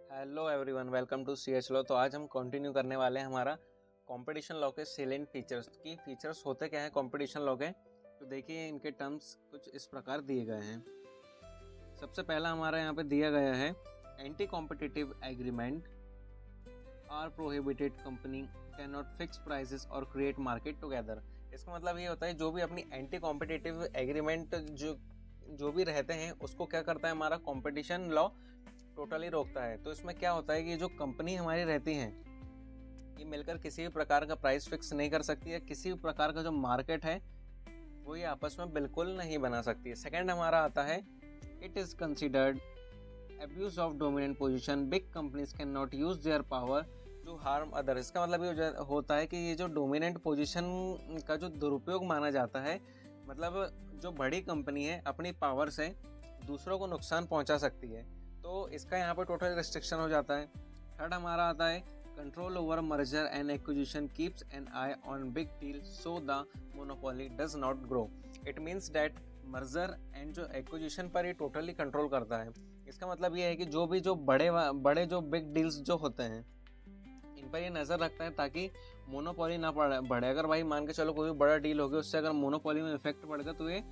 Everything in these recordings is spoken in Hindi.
Hello everyone, welcome to C H law. तो आज हम कंटिन्यू करने वाले हैं हमारा कंपटीशन लॉ के सेलेंट फीचर्स की। फीचर्स होते क्या है कंपटीशन लॉ के, तो देखिए इनके टर्म्स कुछ इस प्रकार दिए गए हैं। सबसे पहला हमारा यहाँ पे दिया गया है anti competitive agreement are prohibited, company can not fix prices और क्रिएट मार्केट टुगेदर। इसका मतलब ये होता है जो भी अपनी एंटी कॉम्पिटिटिव एग्रीमेंट जो भी रहते हैं उसको क्या करता है हमारा कंपटीशन लॉ टोटली रोकता है। तो इसमें क्या होता है कि जो कंपनी हमारी रहती है ये मिलकर किसी भी प्रकार का प्राइस फिक्स नहीं कर सकती है, किसी भी प्रकार का जो मार्केट है वो ये आपस में बिल्कुल नहीं बना सकती है। सेकंड हमारा आता है it is considered abuse of dominant position, big companies cannot use their power to harm others। इसका मतलब ये होता है कि ये जो डोमिनेंट पोजीशन का जो दुरुपयोग माना जाता है, मतलब जो बड़ी कंपनी है अपनी पावर से दूसरों को नुकसान पहुंचा सकती है, तो इसका यहाँ पर टोटल रिस्ट्रिक्शन हो जाता है। थर्ड हमारा आता है control over merger and acquisition keeps an eye on big deal so the monopoly does not grow. It means that merger and जो एक्विजिशन पर ये टोटली कंट्रोल करता है। इसका मतलब ये है कि जो बड़े जो बिग डील्स जो होते हैं इन पर ये नज़र रखता है ताकि मोनोपोली ना बढ़े। अगर भाई मान के चलो कोई भी बड़ा डील हो गया, उससे अगर मोनोपोली में इफेक्ट पड़ गया तो ये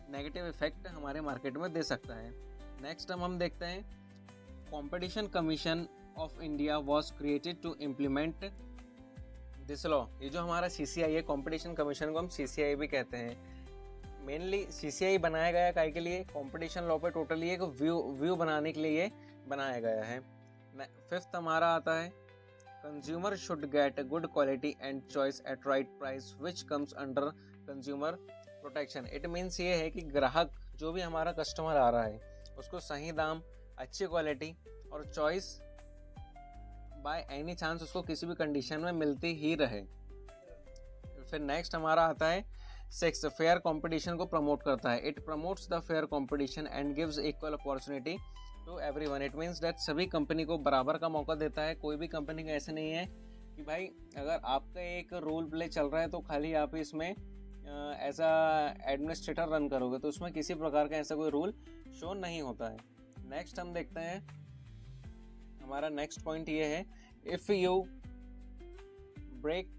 नेगेटिव इफेक्ट हमारे मार्केट में दे सकता है। नेक्स्ट हम देखते हैं competition commission of India was created to implement this law. ये जो हमारा CCI है, कंपटीशन कमीशन को हम CCI भी कहते हैं। मेनली CCI बनाया गया काहे के लिए, कंपटीशन लॉ पे टोटली एक व्यू बनाने के लिए बनाया गया है। फिफ्थ हमारा आता है consumer should get good quality and choice at right price which comes under consumer protection. It means ये है कि ग्राहक जो भी हमारा कस्टमर आ रहा है उसको सही दाम, अच्छी क्वालिटी और चॉइस बाय एनी चांस उसको किसी भी कंडीशन में मिलती ही रहे। फिर नेक्स्ट हमारा आता है सिक्स, फेयर कंपटीशन को प्रमोट करता है। It promotes the fair competition and gives equal opportunity to everyone. It means that सभी कंपनी को बराबर का मौका देता है। कोई भी कंपनी का ऐसे नहीं है कि भाई अगर आपका एक रोल प्ले चल रहा है तो खाली आप इसमें एज अ एडमिनिस्ट्रेटर रन करोगे, तो उसमें किसी प्रकार का ऐसा कोई रूल शो नहीं होता है। नेक्स्ट हम देखते हैं, हमारा नेक्स्ट पॉइंट ये है if you break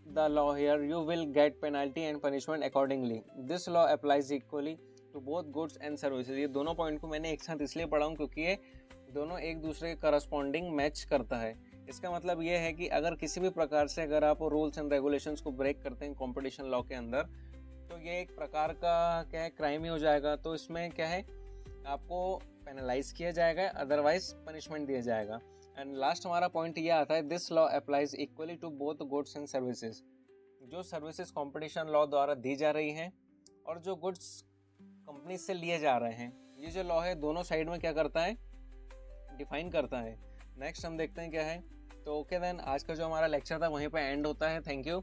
the law here you will get penalty and punishment accordingly. This law applies equally to both goods and services। ये दोनों पॉइंट को मैंने एक साथ इसलिए पढ़ा हूँ क्योंकि ये दोनों एक दूसरे के करस्पॉन्डिंग मैच करता है। इसका मतलब ये है कि अगर किसी भी प्रकार से अगर आप रूल्स एंड रेगुलेशंस को ब्रेक करते हैं कंपटीशन लॉ के अंदर, तो ये एक प्रकार का क्या है, क्राइम ही हो जाएगा। तो इसमें क्या है, आपको पेनलाइज किया जाएगा, अदरवाइज पनिशमेंट दिया जाएगा। एंड लास्ट हमारा पॉइंट ये आता है this law applies equally to both goods and services. जो सर्विसेज कंपटीशन लॉ द्वारा दी जा रही हैं और जो गुड्स कंपनी से लिए जा रहे हैं, ये जो लॉ है दोनों साइड में क्या करता है, डिफाइन करता है। नेक्स्ट हम देखते हैं क्या है। तो ओके देन, आज का जो हमारा लेक्चर था वहीं पे एंड होता है। Thank you.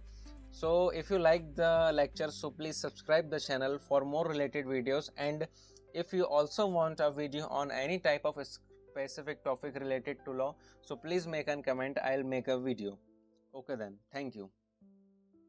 So if you like the lecture so please subscribe the channel for more related videos, and if you also want a video on any type of specific topic related to law, so please make a comment, I'll make a video. Okay then, thank you.